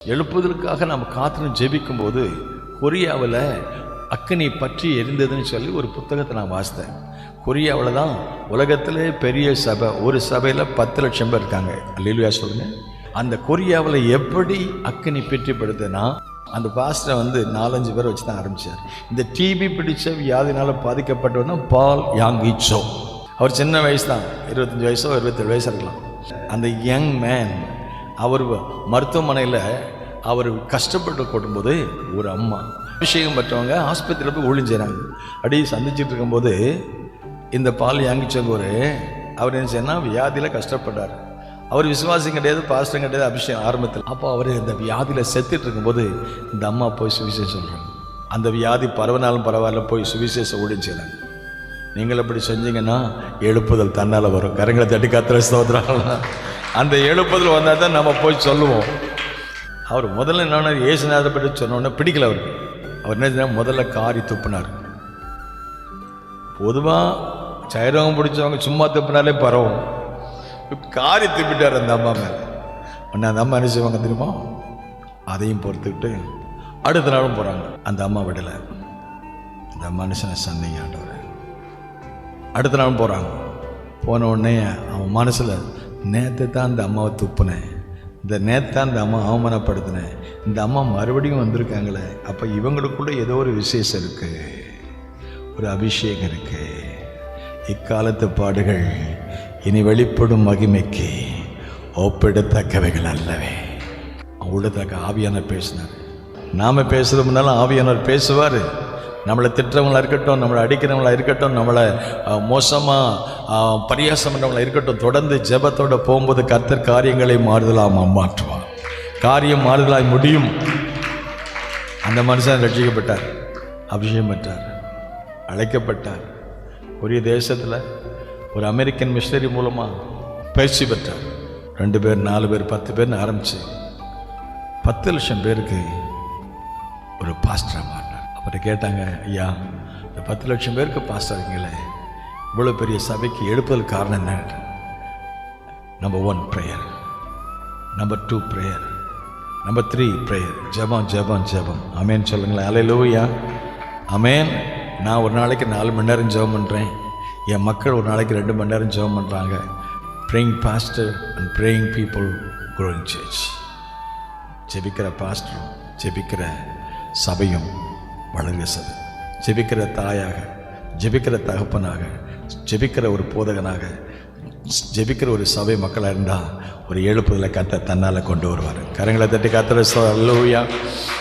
எழுப்புதலுக்காக நாம் காத்திருந்து ஜெபிக்கும் போது கொரியாவில் அக்கினி பற்றி எரிந்ததுன்னு சொல்லி ஒரு புத்தகத்தை நான் வாசித்தேன். கொரியாவில் தான் உலகத்திலே பெரிய சபை, ஒரு சபையில் 10 லட்சம் பேர் இருக்காங்க. அல்லேலூயா சொல்லுங்க. அந்த கொரியாவில் எப்படி அக்கினி பற்றிப்படுதுன்னா, அந்த பாஸ்டர் 4-5 பேரை வச்சு தான் ஆரம்பித்தார். இந்த டிபி பிடிச்ச வியாதினால் பாதிக்கப்பட்டவர் தான் பால் யாங்கி சோ. அவர் சின்ன வயசு தான், 25 வயசோ 27 வயசு இருக்கலாம். அந்த யங் மேன் அவர் மருத்துவமனையில் அவர் கஷ்டப்பட்டு போடும்போது ஒரு அம்மா அபிஷேகம் பெற்றவங்க ஆஸ்பத்திரியில் போய் ஊழியம் செய்கிறாங்க. அப்படியே சந்திச்சுட்டு இருக்கும்போது இந்த பால் யாங்கிச்சவர் அவர் என்ன செய்யணும், வியாதியில் கஷ்டப்பட்டார். அவர் விசுவாசம் கிடையாது, பாஸ்டம் கிடையாது, அபிஷேகம் ஆரம்பத்தில். அப்போ அவர் இந்த வியாதியில் செத்துட்டு இருக்கும்போது இந்த அம்மா போய் சுவிசேஷம் சொல்கிறாங்க. அந்த வியாதி பரவனாலும் பரவாயில்ல, போய் சுவிசேஷம் ஊழியம் செய்கிறாங்க. நீங்கள் அப்படி செஞ்சீங்கன்னா எழுப்புதல் தன்னால் வரும். கரங்களை தட்டி கத்திர ஸ்தோத்திரம். அந்த எழுப்புதல் வந்தால் தான் நம்ம போய் சொல்லுவோம். அவர் முதல்ல என்னன்னா இயேசுநாதரை பற்றி சொன்னோன்னே பிடிக்கல அவருக்கு. அவர் என்ன செஞ்சால் முதல்ல காரி துப்புனார். பொதுவாக சைரவம் பிடிச்சவங்க சும்மா துப்புனாலே பரவும். காரி துப்பிட்டார் அந்த அம்மா மேலே. உடனே அந்த அம்மா என்ன செய்வாங்க தெரியுமா, அதையும் பொறுத்துக்கிட்டு அடுத்த நாளும் போகிறாங்க. அந்த அம்மா விடலை. அந்த மனுஷனை சந்தைங்க ஆண்டவர். அடுத்த நாளும் போகிறாங்க. போன உடனே அவன் மனசில் நேற்று தான் அந்த அம்மாவை துப்புனேன், இந்த நேத்தான் இந்த அம்மா அவமானப்படுத்தினேன், இந்த அம்மா மறுபடியும் வந்திருக்காங்களே, அப்போ இவங்களுக்குள்ள ஏதோ ஒரு விசேஷம் இருக்குது, ஒரு அபிஷேகம் இருக்குது. இக்காலத்து பாடுகள் இனி வெளிப்படும் மகிமைக்கு ஒப்பிடத்தக்கவைகள் அல்லவே. உள்ளத்தக்க ஆவியானவர் பேசினார். நாம் பேசுகிறது முன்னாலும் ஆவியானவர் பேசுவார். நம்மளை திட்டுறவங்களா இருக்கட்டும், நம்மளை அடிக்கிறவங்களா இருக்கட்டும், நம்மளை மோசமாக பரியாசம் பண்ணுறவங்களா இருக்கட்டும், தொடர்ந்து ஜெபத்தோடு போகும்போது கர்த்தர் காரியங்களை மாற்றுவார். காரியம் மாறுதலாய் முடியும். அந்த மனுஷன் ரட்சிக்கப்பட்டார், அபிஷேகம் பெற்றார், அழைக்கப்பட்டார். ஒரு தேசத்தில் ஒரு அமெரிக்கன் மிஷனரி மூலமாக பயிற்சி பெற்றார். 2 பேர் 4 பேர் 10 பேர்னு ஆரம்பித்து 10 லட்சம் பேருக்கு ஒரு பாஸ்டராக மாறினார். அவர்கிட்ட கேட்டாங்க, ஐயா இந்த 10 லட்சம் பேருக்கு பாஸ்டர் இருக்கீங்களே, இவ்வளோ பெரிய சபைக்கு எழுப்புதல் காரணம் என்ன? Number 1 prayer, number 2 prayer, number 3 prayer. ஜெபம் ஜெபம் ஜெபம். அமேன் சொல்லுங்களேன். அல்லேலூயா, அமேன். நான் ஒரு நாளைக்கு 4 மணி நேரம் ஜெபம் பண்ணுறேன். என் மக்கள் ஒரு நாளைக்கு 2 மணி நேரம் ஜெபம் பண்ணுறாங்க. Praying pastor and praying people growing church. ஜெபிக்கிற பாஸ்டரும் ஜெபிக்கிற சபையும் வளர்கிற சபை. ஜெபிக்கிற தாயாக, ஜெபிக்கிற தகப்பனாக, ஜெபிக்கிற ஒரு போதகனாக, ஜெபிக்கிற ஒரு சபை மக்களாக இருந்தால் ஒரு எழுப்புதலை கர்த்தர் தன்னால் கொண்டு வருவார். கரங்களை தட்டி கர்த்தரை அல்லேலூயா.